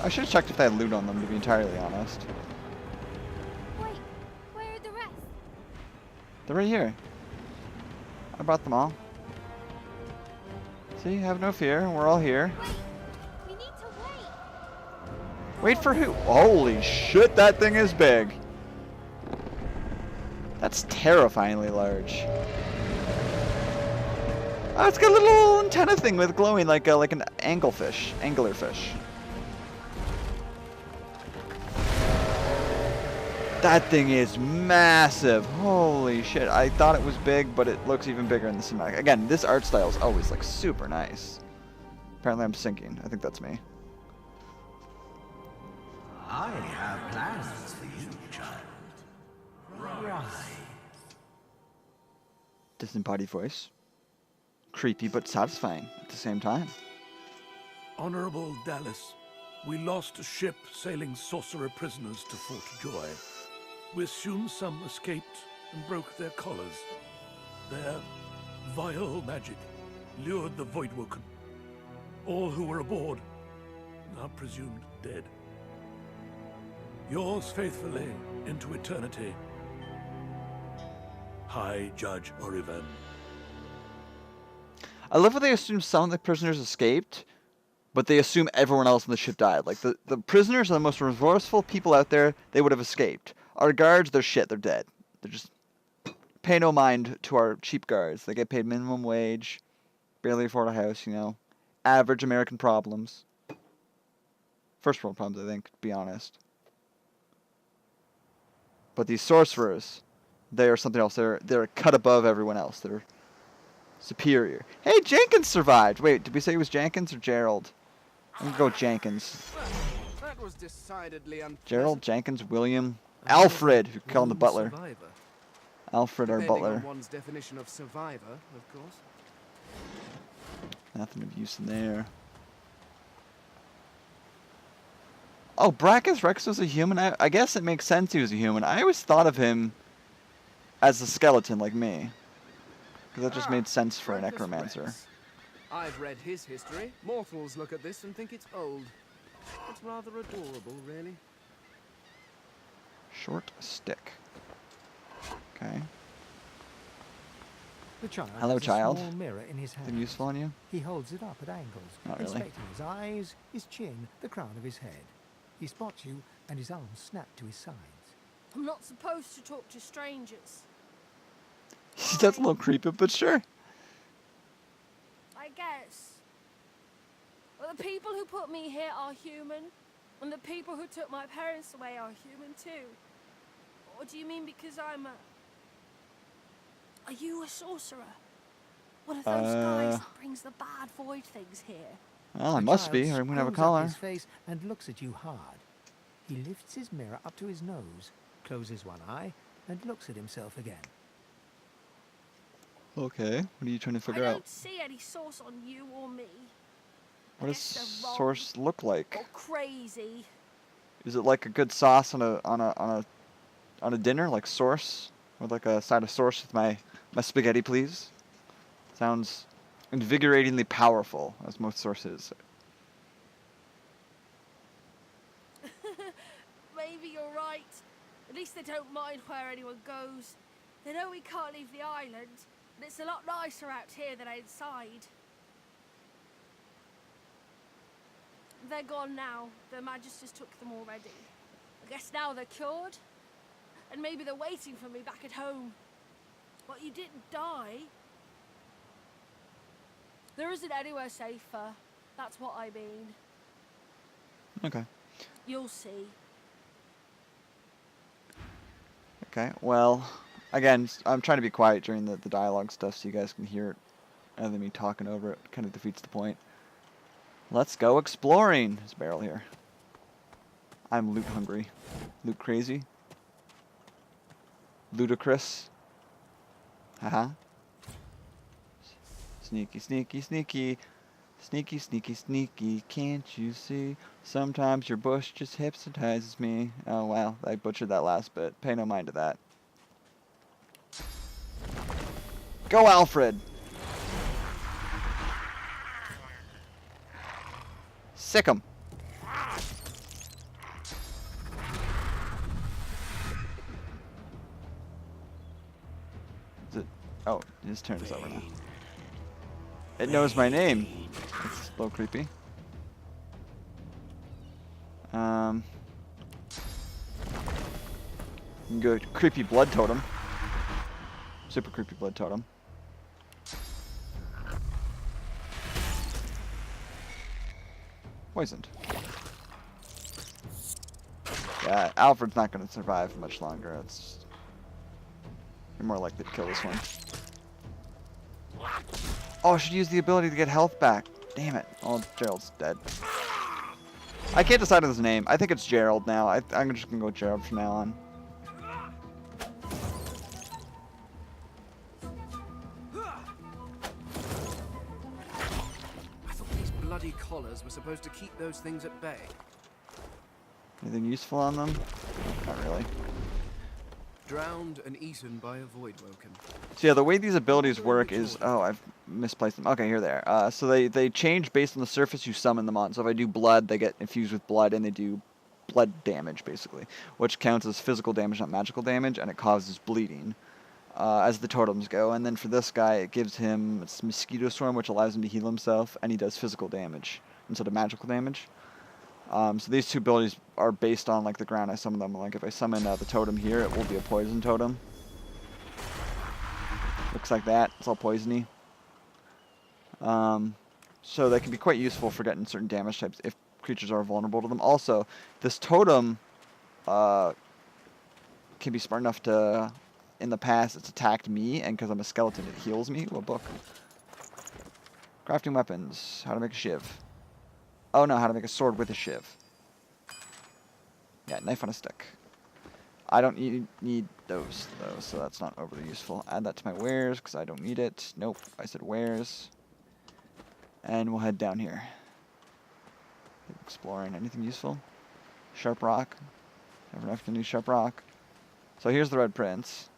I should have checked if they had loot on them, to be entirely honest. Wait, where are the rest? They're right here. I brought them all. See, have no fear. We're all here. We need to wait. Wait for who? Holy shit, that thing is big. That's terrifyingly large. Oh, it's got a little antenna thing with glowing like an anglerfish. That thing is massive. Holy shit. I thought it was big, but it looks even bigger in the cinematic. Again, this art style is always like super nice. Apparently I'm sinking. I think that's me. I have plans for you, child. Rise. Disembodied voice. Creepy but satisfying at the same time. Honorable Dallas, we lost a ship sailing sorcerer prisoners to Fort Joy. We assume some escaped and broke their collars. Their vile magic lured the Voidwoken. All who were aboard are presumed dead. Yours faithfully into eternity, High Judge Oriven. I love how they assume some of the prisoners escaped, but they assume everyone else on the ship died. Like, the prisoners are the most resourceful people out there. They would have escaped. Our guards, they're shit. They're dead. They're just... Pay no mind to our cheap guards. They get paid minimum wage. Barely afford a house, you know. Average American problems. First world problems, I think, to be honest. But these sorcerers, they are something else. They're a cut above everyone else. They're superior. Hey, Jenkins survived. Wait, did we say it was Jenkins or Gerald? I'm gonna go with Jenkins. That was decidedly unpleasant. Gerald, Jenkins, William, Alfred, who called him the butler. Survivor. Alfred, our Depending butler. on one's definition of survivor, of course. Nothing of use in there. Oh, Brachus Rex was a human? I guess it makes sense he was a human. I always thought of him as a skeleton like me. Because that just made sense for a necromancer. Rex. I've read his history. Mortals look at this and think it's old. It's rather adorable, really. Short stick. Okay. The child Hello, has child. a small mirror in his hand. Anything useful on you? He holds it up at angles, Not really. inspecting his eyes, his chin, the crown of his head. He spots you, and his arms snap to his sides. I'm not supposed to talk to strangers. That's a little creepy, but sure. I guess. Well, the people who put me here are human, and the people who took my parents away are human too. Or do you mean because I'm a... Are you a sorcerer? One of those guys that brings the bad void things here? Well, I The must be, child or I'm gonna have a screws up collar. his face and looks at you hard. He lifts his mirror up to his nose, closes one eye, and looks at himself again. Okay, what are you trying to I figure don't out? see any source on you or me. What does guess they're wrong. source look like? Or crazy. Is it like a good sauce on a dinner, like sauce, with like a side of sauce with my spaghetti, please? Sounds invigoratingly powerful, as most sources. Maybe you're right. At least they don't mind where anyone goes. They know we can't leave the island, and it's a lot nicer out here than inside. They're gone now. The Magisters took them already. I guess now they're cured. And maybe they're waiting for me back at home. But you didn't die. There isn't anywhere safer. That's what I mean. Okay. You'll see. Okay, well, again, I'm trying to be quiet during the dialogue stuff so you guys can hear it other than me talking over it. Kind of defeats the point. Let's go exploring. There's a barrel here. I'm loot hungry. Loot crazy. Ludicrous. Haha. Sneaky, sneaky, sneaky. Sneaky, sneaky, sneaky. Can't you see? Sometimes your bush just hypnotizes me. Oh, wow. I butchered that last bit. Pay no mind to that. Go, Alfred! Sick 'em. Is it? Oh, his turn is over now. It knows my name. That's a little creepy. Good. Creepy blood totem. Super creepy blood totem. Poisoned. Yeah, Alfred's not going to survive much longer. You're more likely to kill this one. Oh, I should use the ability to get health back. Damn it. Oh, Gerald's dead. I can't decide on his name. I think it's Gerald now. I'm just going to go with Gerald from now on. I thought these bloody collars were supposed to keep those things at bay. Anything useful on them? Not really. Drowned and eaten by a void woken. So yeah, the way these abilities work is... Oh, I've misplaced them. Okay, here they are. So they change based on the surface you summon them on. So if I do blood, they get infused with blood, and they do blood damage, basically. Which counts as physical damage, not magical damage, and it causes bleeding. As the totems go. And then for this guy, it gives him Mosquito Swarm, which allows him to heal himself, and he does physical damage instead of magical damage. So these two abilities are based on like the ground I summon them. Like if I summon the totem here, it will be a poison totem. Looks like that. It's all poisony. So they can be quite useful for getting certain damage types if creatures are vulnerable to them. Also, this totem can be smart enough to... In the past, it's attacked me, and because I'm a skeleton, it heals me. Ooh, a book. Crafting weapons. How to make a shiv. Oh no, how to make a sword with a shiv. Yeah, knife on a stick. I don't need those, though, so that's not overly useful. Add that to my wares, because I don't need it. Nope, I said wares. And we'll head down here. Exploring. Anything useful? Sharp rock. Never know if you can use sharp rock. So here's the Red Prince.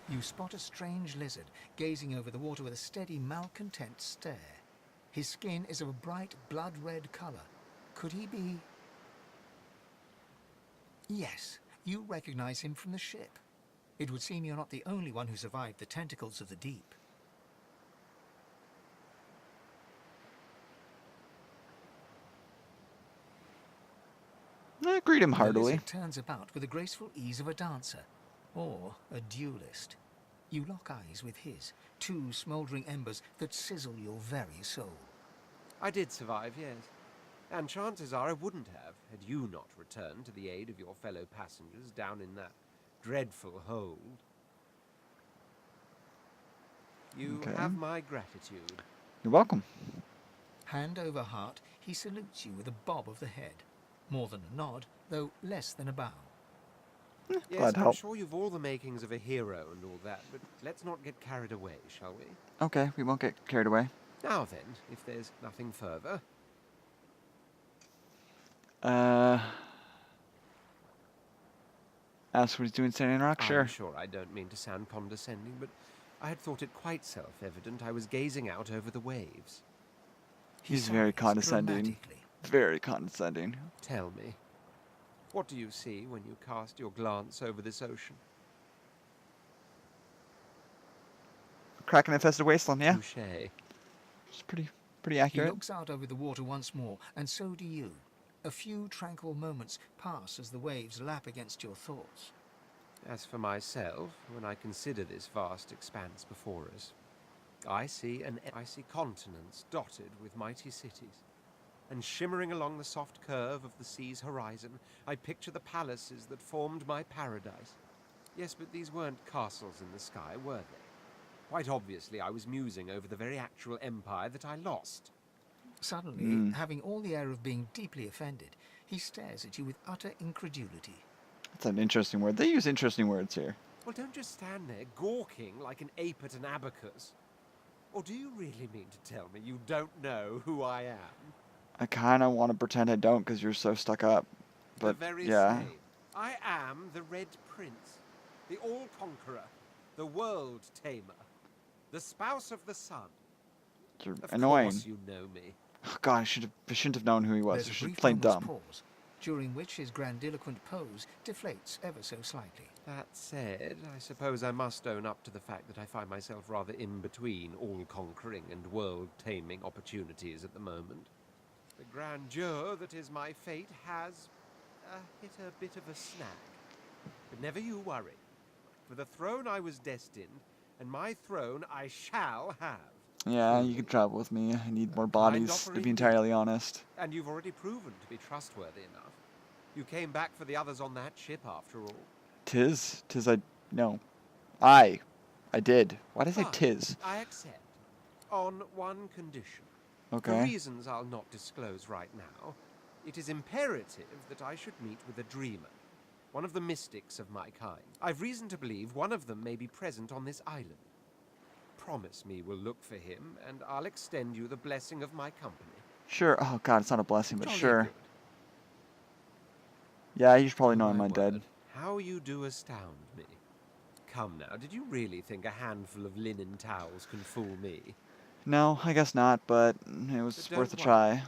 You spot a strange lizard gazing over the water with a steady, malcontent stare. His skin is of a bright, blood-red color. Could he be... Yes, you recognize him from the ship. It would seem you're not the only one who survived the tentacles of the deep. Greet him heartily. The lizard turns about with the graceful ease of a dancer, or a duelist. You lock eyes with his, two smouldering embers that sizzle your very soul. I did survive, yes. And chances are I wouldn't have, had you not returned to the aid of your fellow passengers down in that dreadful hold. You have my gratitude. You're welcome. Hand over heart, he salutes you with a bob of the head. More than a nod, though less than a bow. Yes, I'm sure you've all the makings of a hero and all that, but let's not get carried away, shall we? Okay, we won't get carried away. Now then, if there's nothing further. Ask what he's doing standing in rock? Sure. I'm sure I don't mean to sound condescending, but I had thought it quite self-evident I was gazing out over the waves. He's very condescending. Very condescending. Tell me, what do you see when you cast your glance over this ocean? Kraken-infested wasteland, yeah. Touché. It's pretty accurate. He looks out over the water once more, and so do you. A few tranquil moments pass as the waves lap against your thoughts. As for myself, when I consider this vast expanse before us, I see continents dotted with mighty cities. And shimmering along the soft curve of the sea's horizon, I picture the palaces that formed my paradise. Yes, but these weren't castles in the sky, were they? Quite obviously, I was musing over the very actual empire that I lost. Suddenly, having all the air of being deeply offended, he stares at you with utter incredulity. That's an interesting word. They use interesting words here. Well, don't just stand there gawking like an ape at an abacus. Or do you really mean to tell me you don't know who I am? I kind of want to pretend I don't because you're so stuck up. But, the very yeah. same. I am the Red Prince, the All-Conqueror, the World-Tamer, the Spouse of the Sun. You're of annoying. Course you know me. Oh, God, I shouldn't have known who he was. There's I a should brief play moment's dumb. pause, during which his grandiloquent pose deflates ever so slightly. That said, I suppose I must own up to the fact that I find myself rather in between all-conquering and world-taming opportunities at the moment. The grandeur that is my fate has hit a bit of a snag. But never you worry. For the throne I was destined, and my throne I shall have. Yeah, you can travel with me. I need more Kind bodies, offer to be indeed. entirely honest. And you've already proven to be trustworthy enough. You came back for the others on that ship, after all. Tis no. I did. Why did I say Fine, tis? I accept. On one condition. For Okay. reasons I'll not disclose right now, it is imperative that I should meet with a dreamer. One of the mystics of my kind. I've reason to believe one of them may be present on this island. Promise me we'll look for him, and I'll extend you the blessing of my company. Sure. Oh god, it's not a blessing, but Jolly sure. good. Yeah, you should probably know My I'm dead. word, how you do astound me. Come now, did you really think a handful of linen towels can fool me? No, I guess not, but it was But don't worth a worry. try.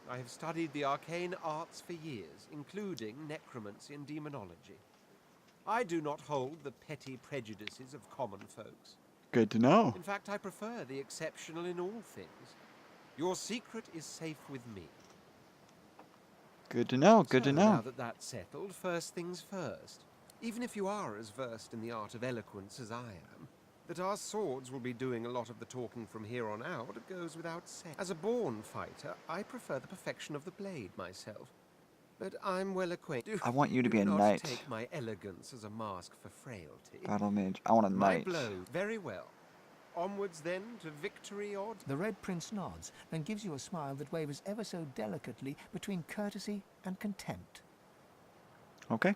I have studied the arcane arts for years, including necromancy and demonology. I do not hold the petty prejudices of common folks. Good to know. In fact, I prefer the exceptional in all things. Your secret is safe with me. Good to know. Good to So, know. now that that's settled, first things first. Even if you are as versed in the art of eloquence as I am, that our swords will be doing a lot of the talking from here on out goes without saying. As a born fighter, I prefer the perfection of the blade myself. But I'm well acquainted. I want you to be a Do not knight. take my elegance as a mask for frailty. Battle mage. I want a My knight. blow. Very well. Onwards then to victory or... The Red Prince nods and gives you a smile that wavers ever so delicately between courtesy and contempt. Okay.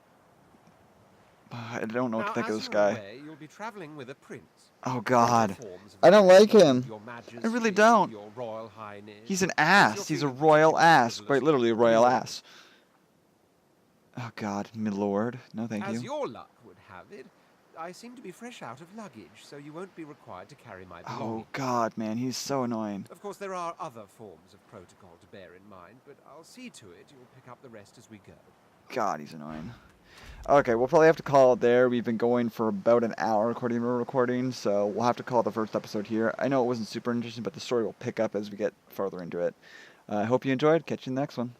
I don't know what to Now, think of as this you're guy. aware, you'll be traveling with a prince. Oh Certain god. forms of I don't like him. Your I Majesty, really don't. Your Royal Highness. He's an As you're ass. He's a feeling royal particularly ass. frivolous, Quite literally a royal do ass. Oh god, my lord. No thank As you. your luck would have it, I seem to be fresh out of luggage, so you won't be required to carry my belongings. Oh god, man, he's so annoying. Of course, there are other forms of protocol to bear in mind, but I'll see to it you'll pick up the rest as we go. God, he's annoying. Okay, we'll probably have to call it there. We've been going for about an hour according to our recording, so we'll have to call the first episode here. I know it wasn't super interesting, but the story will pick up as we get further into it. I hope you enjoyed. Catch you in the next one.